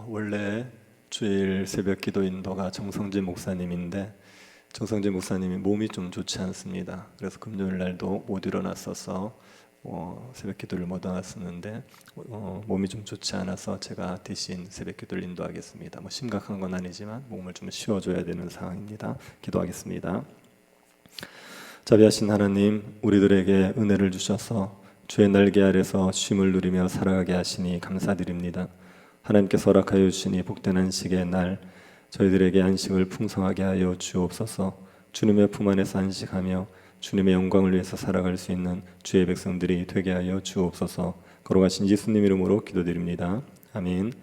원래 주일 새벽 기도 인도가 정성진 목사님인데 정성진 목사님이 몸이 좀 좋지 않습니다. 그래서 금요일 날도 못 일어났어서 새벽 기도를 못 일어났었는데 몸이 좀 좋지 않아서 제가 대신 새벽 기도를 인도하겠습니다. 심각한 건 아니지만 몸을 좀 쉬어줘야 되는 상황입니다. 기도하겠습니다. 자비하신 하나님, 우리들에게 은혜를 주셔서 주의 날개 아래서 쉼을 누리며 살아가게 하시니 감사드립니다. 하나님께서 허락하여 주시니 복된 안식의 날 저희들에게 안식을 풍성하게 하여 주옵소서. 주님의 품 안에서 안식하며 주님의 영광을 위해서 살아갈 수 있는 주의 백성들이 되게 하여 주옵소서. 거룩하신 예수님 이름으로 기도드립니다. 아멘.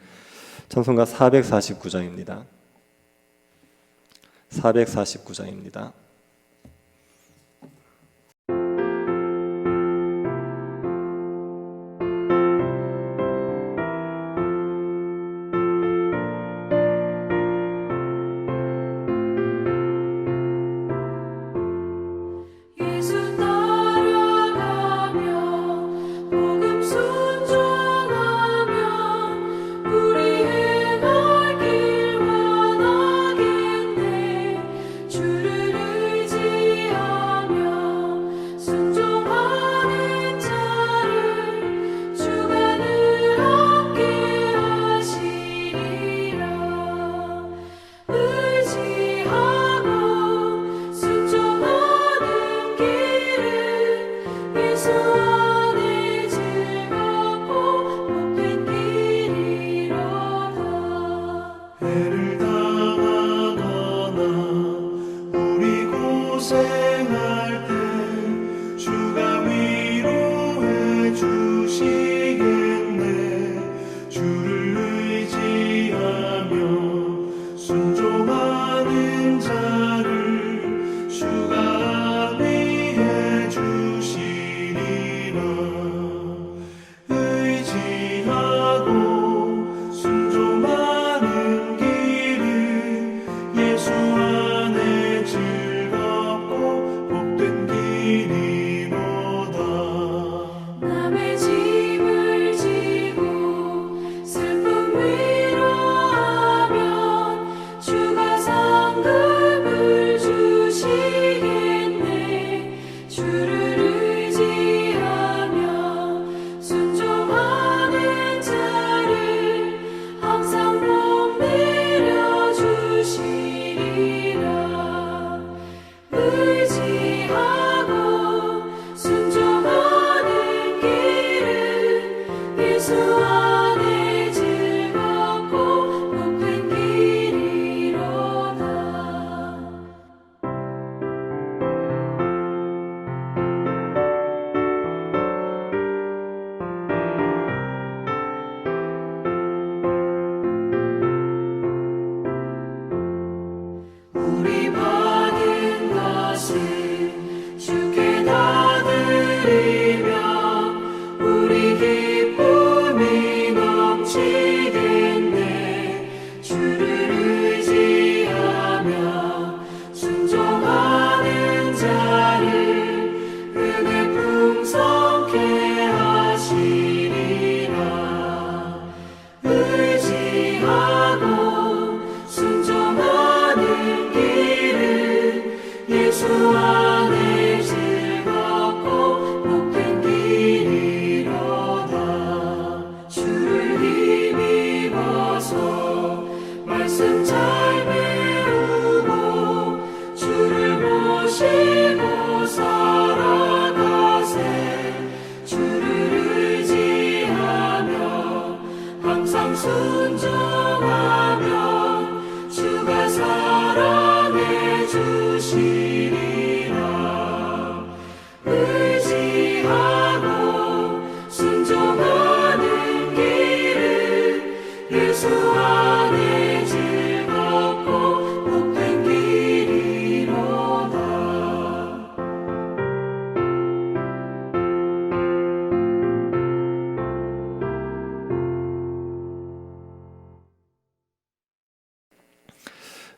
찬송가 449장입니다. 449장입니다.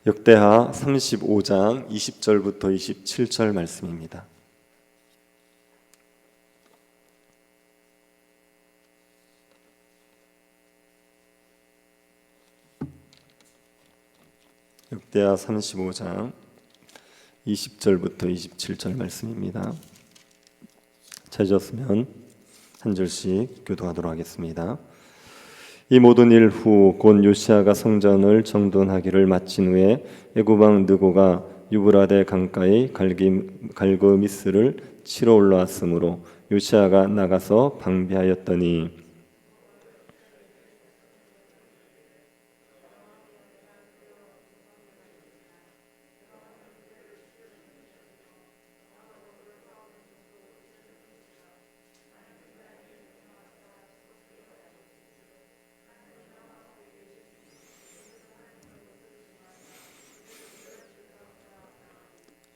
역대하 35장 20절부터 27절 말씀입니다. 이사야 35장 20절부터 27절 말씀입니다. 찾으셨으면 한 절씩 교도하도록 하겠습니다. 이 모든 일 후 곧 요시야가 성전을 정돈하기를 마친 후에 애굽 왕 느고가 유브라데 강가의 갈그미스를 치러 올라왔으므로 요시야가 나가서 방비하였더니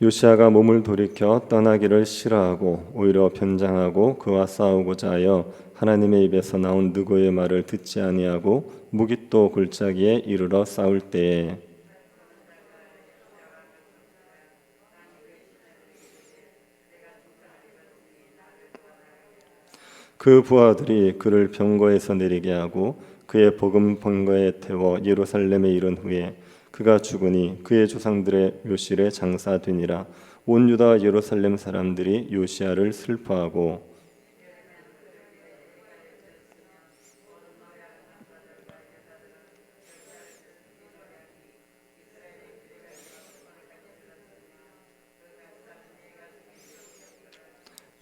요시야가 몸을 돌이켜 떠나기를 싫어하고 오히려 변장하고 그와 싸우고자 하여 하나님의 입에서 나온 느고의 말을 듣지 아니하고 무깃도 골짜기에 이르러 싸울 때에 그 부하들이 그를 병거에서 내리게 하고 그의 복음 병거에 태워 예루살렘에 이른 후에 그가 죽으니 그의 조상들의 묘실에 장사되니라. 온 유다와 예루살렘 사람들이 요시야를 슬퍼하고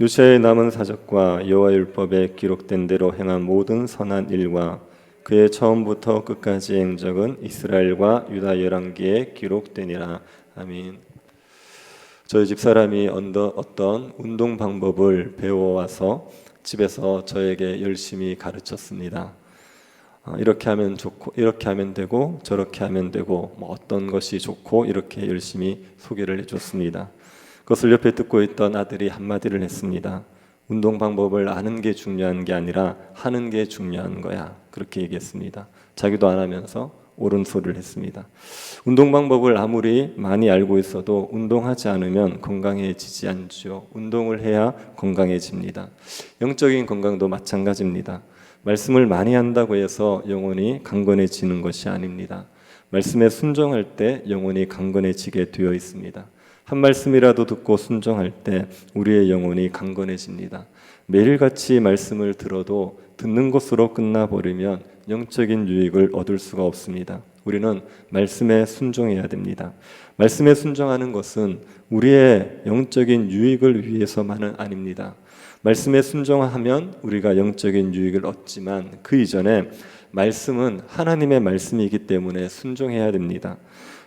요시야의 남은 사적과 여호와 율법에 기록된 대로 행한 모든 선한 일과 그의 처음부터 끝까지 행적은 이스라엘과 유다 열왕기에 기록되니라. 아멘. 저희 집 사람이 어떤 운동 방법을 배워와서 집에서 저에게 열심히 가르쳤습니다. 이렇게 하면 좋고 이렇게 하면 되고 저렇게 하면 되고 어떤 것이 좋고 이렇게 열심히 소개를 해줬습니다. 그것을 옆에 듣고 있던 아들이 한마디를 했습니다. 운동 방법을 아는 게 중요한 게 아니라 하는 게 중요한 거야. 그렇게 얘기했습니다. 자기도 안 하면서 옳은 소리를 했습니다. 운동 방법을 아무리 많이 알고 있어도 운동하지 않으면 건강해지지 않죠. 운동을 해야 건강해집니다. 영적인 건강도 마찬가지입니다. 말씀을 많이 한다고 해서 영혼이 강건해지는 것이 아닙니다. 말씀에 순종할 때 영혼이 강건해지게 되어 있습니다. 한 말씀이라도 듣고 순종할 때 우리의 영혼이 강건해집니다. 매일같이 말씀을 들어도 듣는 것으로 끝나버리면 영적인 유익을 얻을 수가 없습니다. 우리는 말씀에 순종해야 됩니다. 말씀에 순종하는 것은 우리의 영적인 유익을 위해서만은 아닙니다. 말씀에 순종하면 우리가 영적인 유익을 얻지만 그 이전에 말씀은 하나님의 말씀이기 때문에 순종해야 됩니다.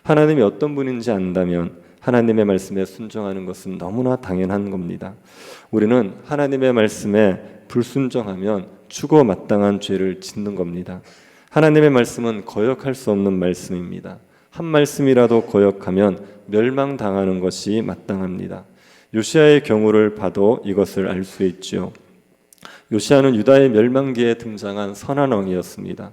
하나님이 어떤 분인지 안다면 하나님의 말씀에 순종하는 것은 너무나 당연한 겁니다. 우리는 하나님의 말씀에 불순종하면 죽어 마땅한 죄를 짓는 겁니다. 하나님의 말씀은 거역할 수 없는 말씀입니다. 한 말씀이라도 거역하면 멸망당하는 것이 마땅합니다. 요시야의 경우를 봐도 이것을 알 수 있죠. 요시야는 유다의 멸망기에 등장한 선한 왕이었습니다.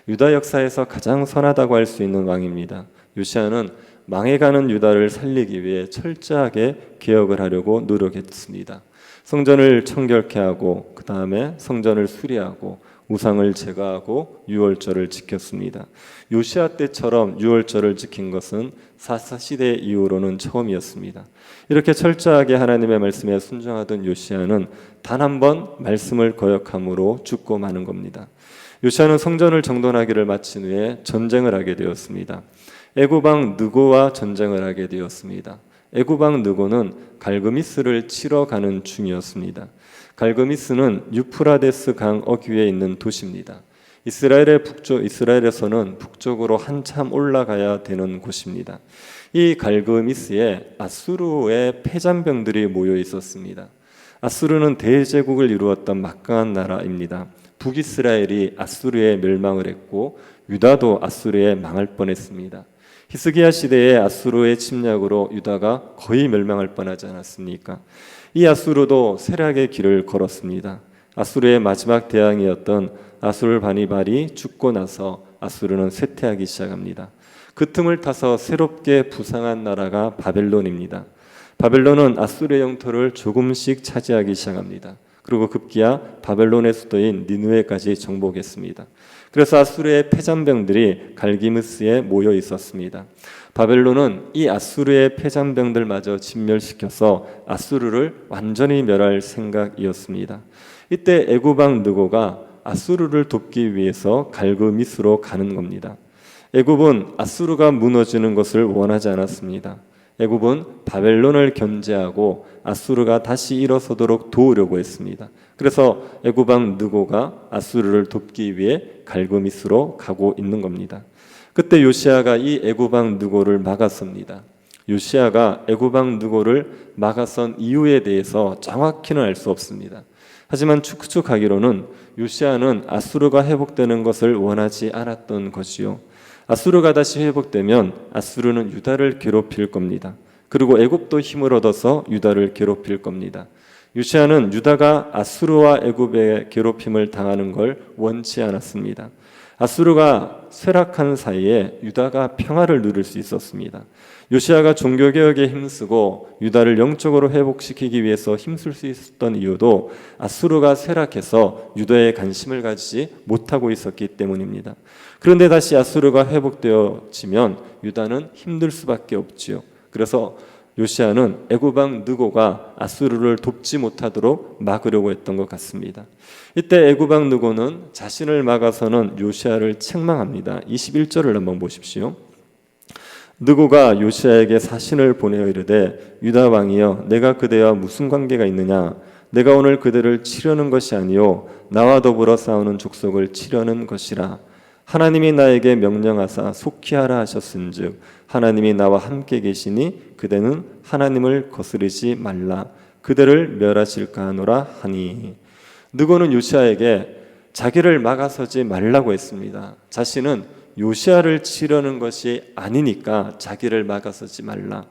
유다 역사에서 가장 선하다고 할 수 있는 왕입니다. 요시야는 망해가는 유다를 살리기 위해 철저하게 개혁을 하려고 노력했습니다. 성전을 청결케 하고 그 다음에 성전을 수리하고 우상을 제거하고 유월절을 지켰습니다. 요시야 때처럼 유월절을 지킨 것은 사사시대 이후로는 처음이었습니다. 이렇게 철저하게 하나님의 말씀에 순종하던 요시야는 단 한 번 말씀을 거역함으로 죽고 마는 겁니다. 요시야는 성전을 정돈하기를 마친 후에 전쟁을 하게 되었습니다. 애굽 왕 느고와 전쟁을 하게 되었습니다. 애굽 왕 느고는 갈그미스를 치러 가는 중이었습니다. 갈그미스는 유프라데스 강 어귀에 있는 도시입니다. 이스라엘에서는 북쪽으로 한참 올라가야 되는 곳입니다. 이 갈그미스에 아수르의 패잔병들이 모여 있었습니다. 아수르는 대제국을 이루었던 막강한 나라입니다. 북이스라엘이 아수르에 멸망을 했고 유다도 아수르에 망할 뻔했습니다. 히스기야 시대의 아수르의 침략으로 유다가 거의 멸망할 뻔하지 않았습니까? 이 아수르도 쇠락의 길을 걸었습니다. 아수르의 마지막 대왕이었던 아술바니발이 죽고 나서 아수르는 쇠퇴하기 시작합니다. 그 틈을 타서 새롭게 부상한 나라가 바벨론입니다. 바벨론은 아수르의 영토를 조금씩 차지하기 시작합니다. 그리고 급기야 바벨론의 수도인 니느웨까지 정복했습니다. 그래서 아수르의 패잔병들이 갈기미스에 모여 있었습니다. 바벨론은 이 아수르의 폐장병들마저 진멸시켜서 아수르를 완전히 멸할 생각이었습니다. 이때 애굽 왕 느고가 아수르를 돕기 위해서 갈그미스로 가는 겁니다. 애굽은 아수르가 무너지는 것을 원하지 않았습니다. 애굽은 바벨론을 견제하고 아수르가 다시 일어서도록 도우려고 했습니다. 그래서 애굽 왕 느고가 아수르를 돕기 위해 갈그미스로 가고 있는 겁니다. 그때 요시아가 이 애굽 왕 느고를 막았습니다. 요시아가 애굽 왕 느고를 막아선 이유에 대해서 정확히는 알 수 없습니다. 하지만 추측하기로는 요시아는 아수르가 회복되는 것을 원하지 않았던 것이요, 아수르가 다시 회복되면 아수르는 유다를 괴롭힐 겁니다. 그리고 애굽도 힘을 얻어서 유다를 괴롭힐 겁니다. 요시아는 유다가 아수르와 애굽의 괴롭힘을 당하는 걸 원치 않았습니다. 아수르가 쇠락한 사이에 유다가 평화를 누릴 수 있었습니다. 요시아가 종교개혁에 힘쓰고 유다를 영적으로 회복시키기 위해서 힘쓸 수 있었던 이유도 아수르가 쇠락해서 유다에 관심을 가지지 못하고 있었기 때문입니다. 그런데 다시 아수르가 회복되어지면 유다는 힘들 수밖에 없지요. 그래서 요시아는 애굽 왕 느고가 아수르를 돕지 못하도록 막으려고 했던 것 같습니다. 이때 애굽 왕 느고는 자신을 막아서는 요시아를 책망합니다. 21절을 한번 보십시오. 느고가 요시아에게 사신을 보내어 이르되 유다 왕이여, 내가 그대와 무슨 관계가 있느냐? 내가 오늘 그대를 치려는 것이 아니요 나와 더불어 싸우는 족속을 치려는 것이라. 하나님이 나에게 명령하사 속히 하라 하셨은즉 하나님이 나와 함께 계시니 그대는 하나님을 거스르지 말라. 그대를 멸하실까 하노라 하니. 느고는 요시아에게 자기를 막아서지 말라고 했습니다. 자신은 요시아를 치려는 것이 아니니까 자기를 막아서지 말라.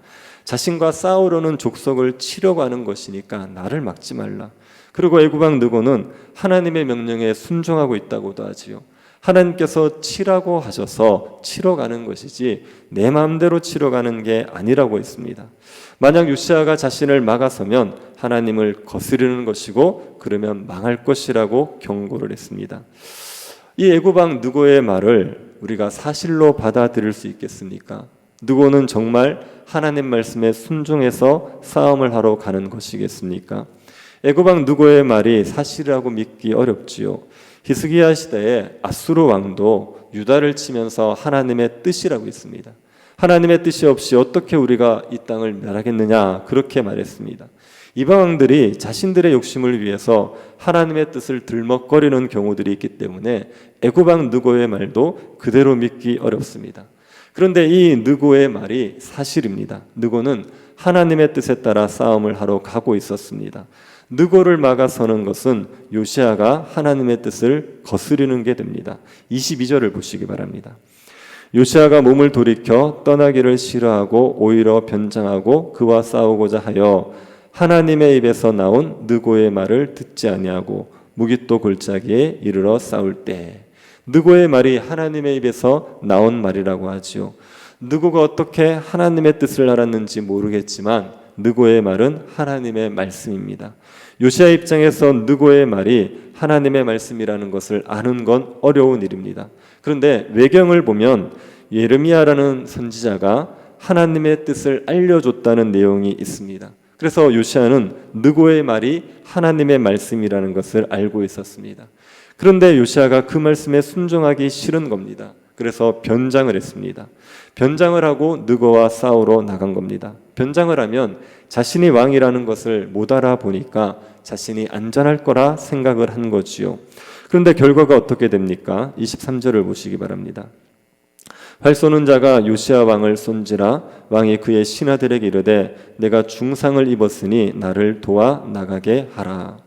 자신과 싸우려는 족속을 치려고 하는 것이니까 나를 막지 말라. 그리고 애굽 왕 느고는 하나님의 명령에 순종하고 있다고도 하지요. 하나님께서 치라고 하셔서 치러 가는 것이지 내 마음대로 치러 가는 게 아니라고 했습니다. 만약 요시아가 자신을 막아서면 하나님을 거스르는 것이고 그러면 망할 것이라고 경고를 했습니다. 이 애굽 왕 느고의 말을 우리가 사실로 받아들일 수 있겠습니까? 느고는 정말 하나님 말씀에 순종해서 싸움을 하러 가는 것이겠습니까? 애굽 왕 느고의 말이 사실이라고 믿기 어렵지요. 히스기야 시대에 아수르 왕도 유다를 치면서 하나님의 뜻이라고 했습니다. 하나님의 뜻이 없이 어떻게 우리가 이 땅을 멸하겠느냐, 그렇게 말했습니다. 이방 왕들이 자신들의 욕심을 위해서 하나님의 뜻을 들먹거리는 경우들이 있기 때문에 애굽 왕 느고의 말도 그대로 믿기 어렵습니다. 그런데 이 느고의 말이 사실입니다. 느고는 하나님의 뜻에 따라 싸움을 하러 가고 있었습니다. 느고를 막아서는 것은 요시아가 하나님의 뜻을 거스르는 게 됩니다. 22절을 보시기 바랍니다. 요시아가 몸을 돌이켜 떠나기를 싫어하고 오히려 변장하고 그와 싸우고자 하여 하나님의 입에서 나온 느고의 말을 듣지 아니하고 무깃도 골짜기에 이르러 싸울 때. 느고의 말이 하나님의 입에서 나온 말이라고 하지요. 느고가 어떻게 하나님의 뜻을 알았는지 모르겠지만 느고의 말은 하나님의 말씀입니다. 요시아 입장에서 느고의 말이 하나님의 말씀이라는 것을 아는 건 어려운 일입니다. 그런데 외경을 보면 예레미야라는 선지자가 하나님의 뜻을 알려줬다는 내용이 있습니다. 그래서 요시아는 느고의 말이 하나님의 말씀이라는 것을 알고 있었습니다. 그런데 요시아가 그 말씀에 순종하기 싫은 겁니다. 그래서 변장을 했습니다. 변장을 하고 느고와 싸우러 나간 겁니다. 변장을 하면 자신이 왕이라는 것을 못 알아보니까 자신이 안전할 거라 생각을 한 거지요. 그런데 결과가 어떻게 됩니까? 23절을 보시기 바랍니다. 활 쏘는 자가 요시아 왕을 쏜지라 왕이 그의 신하들에게 이르되 내가 중상을 입었으니 나를 도와 나가게 하라.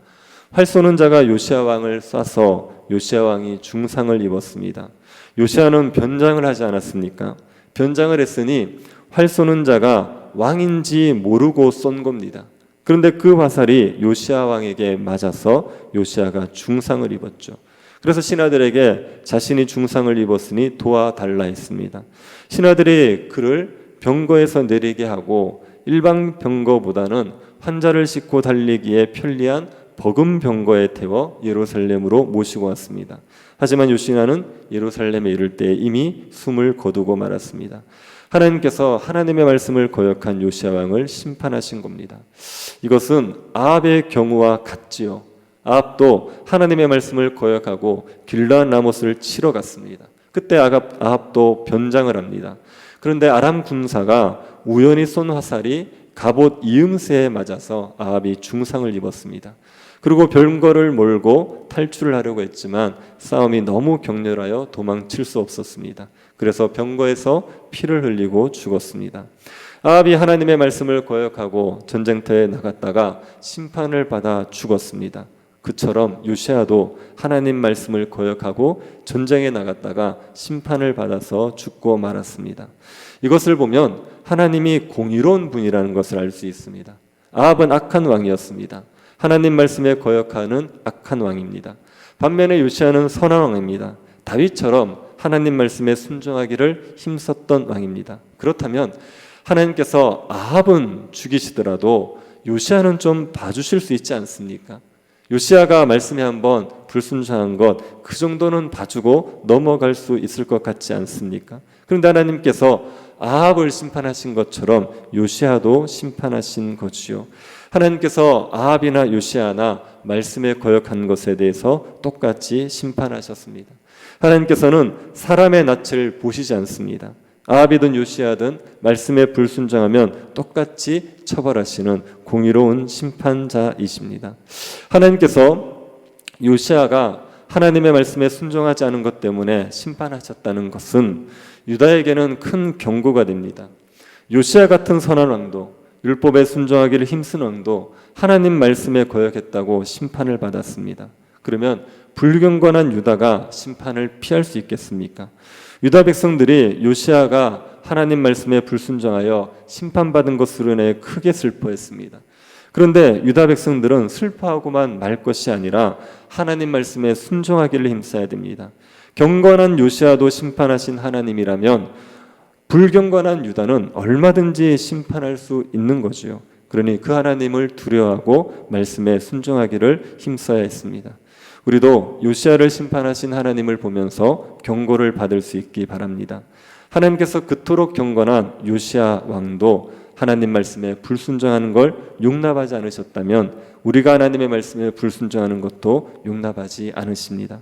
활 쏘는 자가 요시아 왕을 쏴서 요시아 왕이 중상을 입었습니다. 요시아는 변장을 하지 않았습니까? 변장을 했으니 활 쏘는 자가 왕인지 모르고 쏜 겁니다. 그런데 그 화살이 요시아 왕에게 맞아서 요시아가 중상을 입었죠. 그래서 신하들에게 자신이 중상을 입었으니 도와달라 했습니다. 신하들이 그를 병거에서 내리게 하고 일반 병거보다는 환자를 싣고 달리기에 편리한 버금 병거에 태워 예루살렘으로 모시고 왔습니다. 하지만 요시아는 예루살렘에 이를 때 이미 숨을 거두고 말았습니다. 하나님께서 하나님의 말씀을 거역한 요시야 왕을 심판하신 겁니다. 이것은 아합의 경우와 같지요. 아합도 하나님의 말씀을 거역하고 길르앗 라못을 치러 갔습니다. 그때 아합도 변장을 합니다. 그런데 아람 군사가 우연히 쏜 화살이 갑옷 이음새에 맞아서 아합이 중상을 입었습니다. 그리고 병거를 몰고 탈출을 하려고 했지만 싸움이 너무 격렬하여 도망칠 수 없었습니다. 그래서 병거에서 피를 흘리고 죽었습니다. 아합이 하나님의 말씀을 거역하고 전쟁터에 나갔다가 심판을 받아 죽었습니다. 그처럼 요시야도 하나님 말씀을 거역하고 전쟁에 나갔다가 심판을 받아서 죽고 말았습니다. 이것을 보면 하나님이 공의로운 분이라는 것을 알 수 있습니다. 아합은 악한 왕이었습니다. 하나님 말씀에 거역하는 악한 왕입니다. 반면에 요시야는 선한 왕입니다. 다윗처럼 하나님 말씀에 순종하기를 힘썼던 왕입니다. 그렇다면 하나님께서 아합은 죽이시더라도 요시야는 좀 봐주실 수 있지 않습니까? 요시야가 말씀에 한번 불순종한 것 그 정도는 봐주고 넘어갈 수 있을 것 같지 않습니까? 그런데 하나님께서 아합을 심판하신 것처럼 요시야도 심판하신 것이요. 하나님께서 아합이나 요시야나 말씀에 거역한 것에 대해서 똑같이 심판하셨습니다. 하나님께서는 사람의 낯을 보시지 않습니다. 아합이든 요시야든 말씀에 불순종하면 똑같이 처벌하시는 공의로운 심판자이십니다. 하나님께서 요시야가 하나님의 말씀에 순종하지 않은 것 때문에 심판하셨다는 것은 유다에게는 큰 경고가 됩니다. 요시야 같은 선한 왕도, 율법에 순종하기를 힘쓴 왕도 하나님 말씀에 거역했다고 심판을 받았습니다. 그러면 불경건한 유다가 심판을 피할 수 있겠습니까? 유다 백성들이 요시야가 하나님 말씀에 불순종하여 심판받은 것으로 인해 크게 슬퍼했습니다. 그런데 유다 백성들은 슬퍼하고만 말 것이 아니라 하나님 말씀에 순종하기를 힘써야 됩니다. 경건한 요시야도 심판하신 하나님이라면 불경건한 유다는 얼마든지 심판할 수 있는 거지요. 그러니 그 하나님을 두려워하고 말씀에 순종하기를 힘써야 했습니다. 우리도 요시야를 심판하신 하나님을 보면서 경고를 받을 수 있기 바랍니다. 하나님께서 그토록 경건한 요시야 왕도 하나님 말씀에 불순종하는 걸 용납하지 않으셨다면 우리가 하나님의 말씀에 불순종하는 것도 용납하지 않으십니다.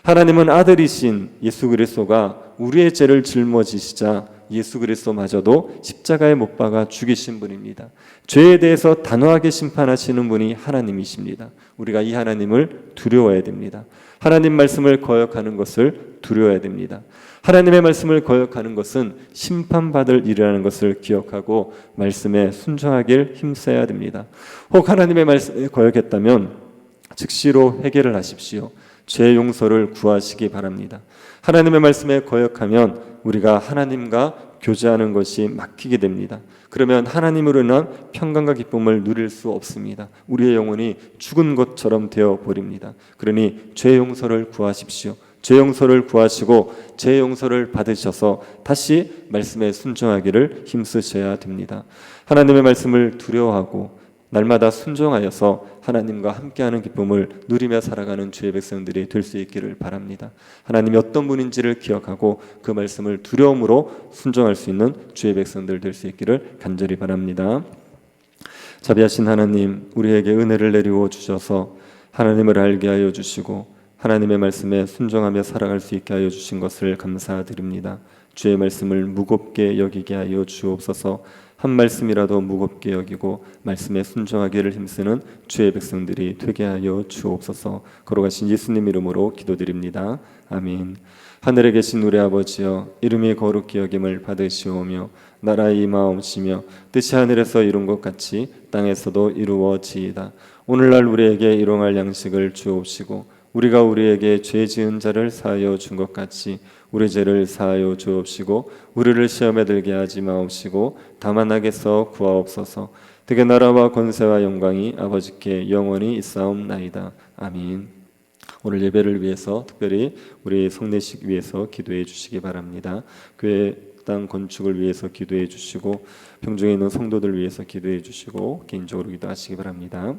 하나님은 아들이신 예수 그리스도가 우리의 죄를 짊어지시자 예수 그리스도마저도 십자가에 못 박아 죽이신 분입니다. 죄에 대해서 단호하게 심판하시는 분이 하나님이십니다. 우리가 이 하나님을 두려워해야 됩니다. 하나님 말씀을 거역하는 것을 두려워해야 됩니다. 하나님의 말씀을 거역하는 것은 심판받을 일이라는 것을 기억하고 말씀에 순종하길 힘써야 됩니다. 혹 하나님의 말씀에 거역했다면 즉시로 회개를 하십시오. 죄 용서를 구하시기 바랍니다. 하나님의 말씀에 거역하면 우리가 하나님과 교제하는 것이 막히게 됩니다. 그러면 하나님으로 인한 평강과 기쁨을 누릴 수 없습니다. 우리의 영혼이 죽은 것처럼 되어 버립니다. 그러니 죄 용서를 구하십시오. 죄 용서를 구하시고 죄 용서를 받으셔서 다시 말씀에 순종하기를 힘쓰셔야 됩니다. 하나님의 말씀을 두려워하고 날마다 순종하여서 하나님과 함께하는 기쁨을 누리며 살아가는 주의 백성들이 될 수 있기를 바랍니다. 하나님이 어떤 분인지를 기억하고 그 말씀을 두려움으로 순종할 수 있는 주의 백성들 될 수 있기를 간절히 바랍니다. 자비하신 하나님, 우리에게 은혜를 내리워 주셔서 하나님을 알게 하여 주시고 하나님의 말씀에 순종하며 살아갈 수 있게 하여 주신 것을 감사드립니다. 주의 말씀을 무겁게 여기게 하여 주옵소서. 한 말씀이라도 무겁게 여기고 말씀에 순종하기를 힘쓰는 주의 백성들이 되게 하여 주옵소서. 걸어가신 예수님 이름으로 기도드립니다. 아멘. 하늘에 계신 우리 아버지여, 이름이 거룩히 여김을 받으시오며 나라의 임하옵시며 뜻이 하늘에서 이룬 것 같이 땅에서도 이루어지이다. 오늘날 우리에게 일용할 양식을 주옵시고 우리가 우리에게 죄 지은 자를 사하여 준 것 같이 우리 죄를 사하여 주옵시고 우리를 시험에 들게 하지 마옵시고 다만 악에서 구하옵소서. 되게 나라와 권세와 영광이 아버지께 영원히 있사옵나이다. 아멘. 오늘 예배를 위해서 특별히 우리 성례식 위해서 기도해 주시기 바랍니다. 교회 땅 건축을 위해서 기도해 주시고 병중에 있는 성도들 위해서 기도해 주시고 개인적으로 기도하시기 바랍니다.